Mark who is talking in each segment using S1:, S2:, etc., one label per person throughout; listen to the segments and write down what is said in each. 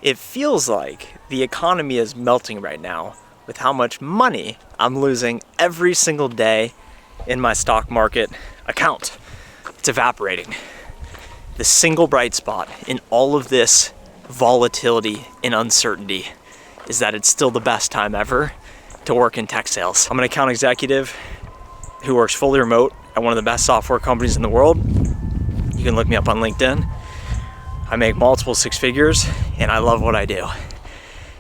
S1: It feels like the economy is melting right now with how much money I'm losing every single day in my stock market account. It's evaporating. The single bright spot in all of this volatility and uncertainty is that it's still the best time ever to work in tech sales. I'm an account executive who works fully remote at one of the best software companies in the world. You can look me up on LinkedIn. I make multiple six figures and I love what I do.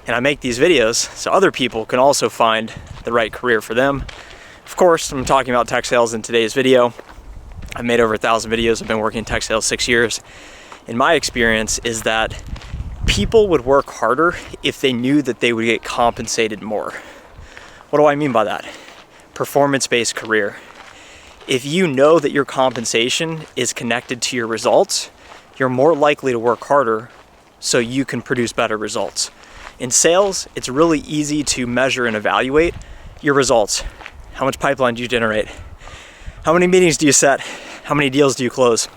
S1: And I make these videos so other people can also find the right career for them. Of course, I'm talking about tech sales in today's video. I've made over 1,000 videos. I've been working in tech sales 6 years. And my experience is that people would work harder if they knew that they would get compensated more. What do I mean by that? Performance-based career. If you know that your compensation is connected to your results, you're more likely to work harder so you can produce better results. In sales, it's really easy to measure and evaluate your results. How much pipeline do you generate? How many meetings do you set? How many deals do you close?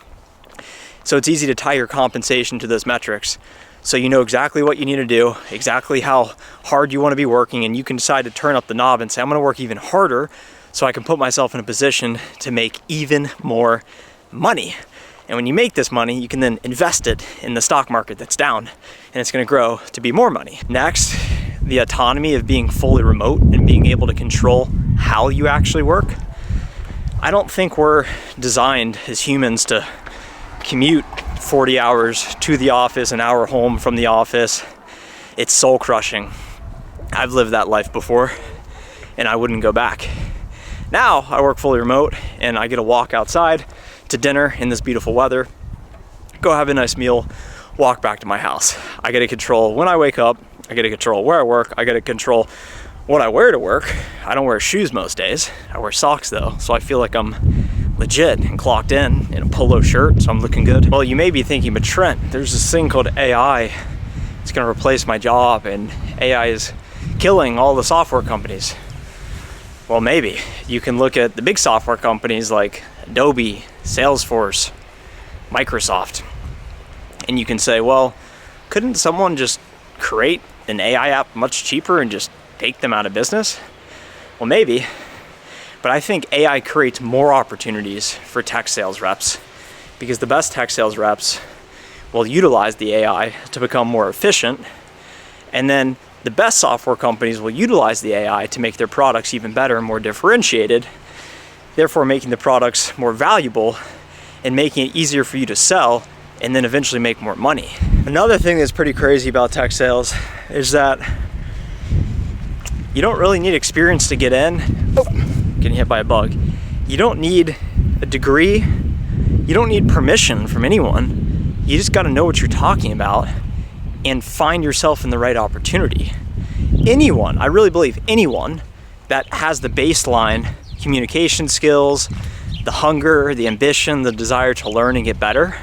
S1: So it's easy to tie your compensation to those metrics. So you know exactly what you need to do, exactly how hard you want to be working, and you can decide to turn up the knob and say, I'm going to work even harder so I can put myself in a position to make even more money. And when you make this money, you can then invest it in the stock market that's down, and it's going to grow to be more money. Next, the autonomy of being fully remote and being able to control how you actually work. I don't think we're designed as humans to commute 40 hours to the office, an hour home from the office. It's soul crushing. I've lived that life before and I wouldn't go back. Now I work fully remote and I get to walk outside to dinner in this beautiful weather, go have a nice meal, walk back to my house. I get to control when I wake up, I get to control where I work, I get to control what I wear to work. I don't wear shoes most days. I wear socks though, so I feel like I'm legit and clocked in a polo shirt, so I'm looking good. Well, you may be thinking, but Trent, there's this thing called AI. It's gonna replace my job and AI is killing all the software companies. Well, maybe. You can look at the big software companies like Adobe, Salesforce, Microsoft, and you can say, well, couldn't someone just create an AI app much cheaper and just take them out of business? Well, maybe, but I think AI creates more opportunities for tech sales reps because the best tech sales reps will utilize the AI to become more efficient, and then the best software companies will utilize the AI to make their products even better and more differentiated, therefore making the products more valuable and making it easier for you to sell and then eventually make more money. Another thing that's pretty crazy about tech sales is that you don't really need experience to get in. Oh, getting hit by a bug. You don't need a degree. You don't need permission from anyone. You just got to know what you're talking about and find yourself in the right opportunity. Anyone, I really believe anyone that has the baseline communication skills, the hunger, the ambition, the desire to learn and get better,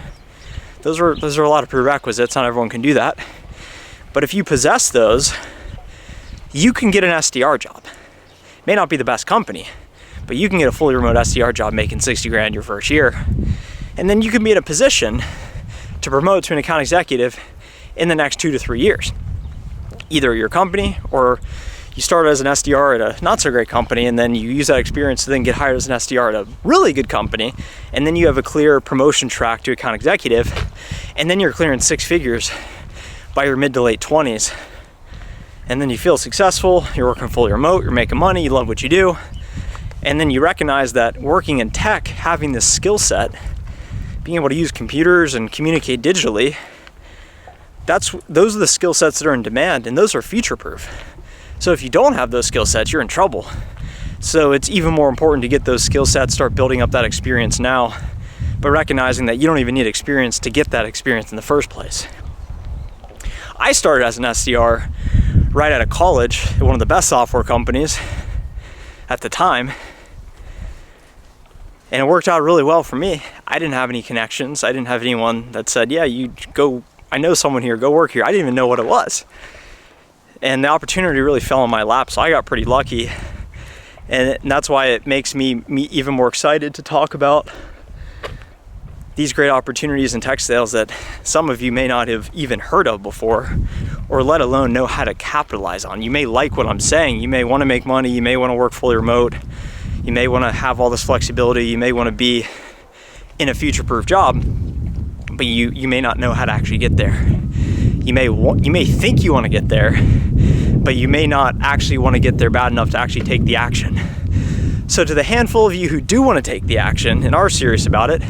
S1: those are a lot of prerequisites. Not everyone can do that. But if you possess those, you can get an SDR job. It may not be the best company, but you can get a fully remote SDR job making 60 grand your first year. And then you can be in a position to promote to an account executive in the next 2 to 3 years. Either at your company or you start as an SDR at a not so great company and then you use that experience to then get hired as an SDR at a really good company, and then you have a clear promotion track to account executive, and then you're clearing 6 figures by your mid to late 20s. And then you feel successful, you're working fully remote, you're making money, you love what you do, and then you recognize that working in tech, having this skill set, being able to use computers and communicate digitally, those are the skill sets that are in demand, and those are future-proof. So if you don't have those skill sets, you're in trouble. So it's even more important to get those skill sets, start building up that experience now, but recognizing that you don't even need experience to get that experience in the first place. I started as an SDR right out of college at one of the best software companies at the time, and it worked out really well for me. I didn't have any connections. I didn't have anyone that said, yeah, you go, I know someone here, go work here. I didn't even know what it was. And the opportunity really fell in my lap, so I got pretty lucky. And that's why it makes me even more excited to talk about these great opportunities in tech sales that some of you may not have even heard of before, or let alone know how to capitalize on. You may like what I'm saying. You may want to make money. You may want to work fully remote. You may want to have all this flexibility. You may want to be in a future-proof job, but you may not know how to actually get there. You may think you want to get there, but you may not actually want to get there bad enough to actually take the action. So to the handful of you who do want to take the action and are serious about it,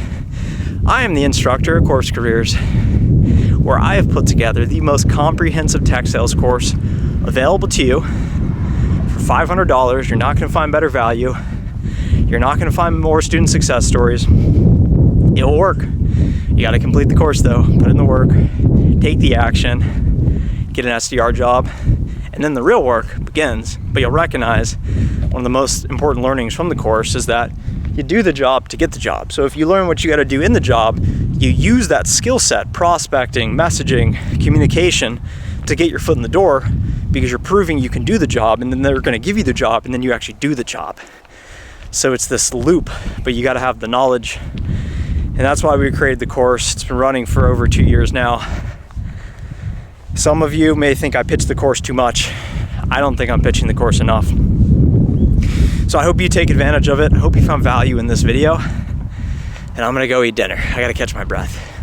S1: I am the instructor at Course Careers, where I have put together the most comprehensive tech sales course available to you for $500. You're not going to find better value. You're not going to find more student success stories. It'll work. You got to complete the course though, put in the work, take the action, get an SDR job, and then the real work begins. But you'll recognize one of the most important learnings from the course is that you do the job to get the job. So if you learn what you got to do in the job, you use that skill set, prospecting, messaging, communication, to get your foot in the door, because you're proving you can do the job, and then they're going to give you the job, and then you actually do the job. So it's this loop, but you got to have the knowledge. And that's why we created the course. It's been running for over 2 years now. Some of you may think I pitched the course too much. I don't think I'm pitching the course enough. So I hope you take advantage of it. I hope you found value in this video. And I'm gonna go eat dinner. I gotta catch my breath.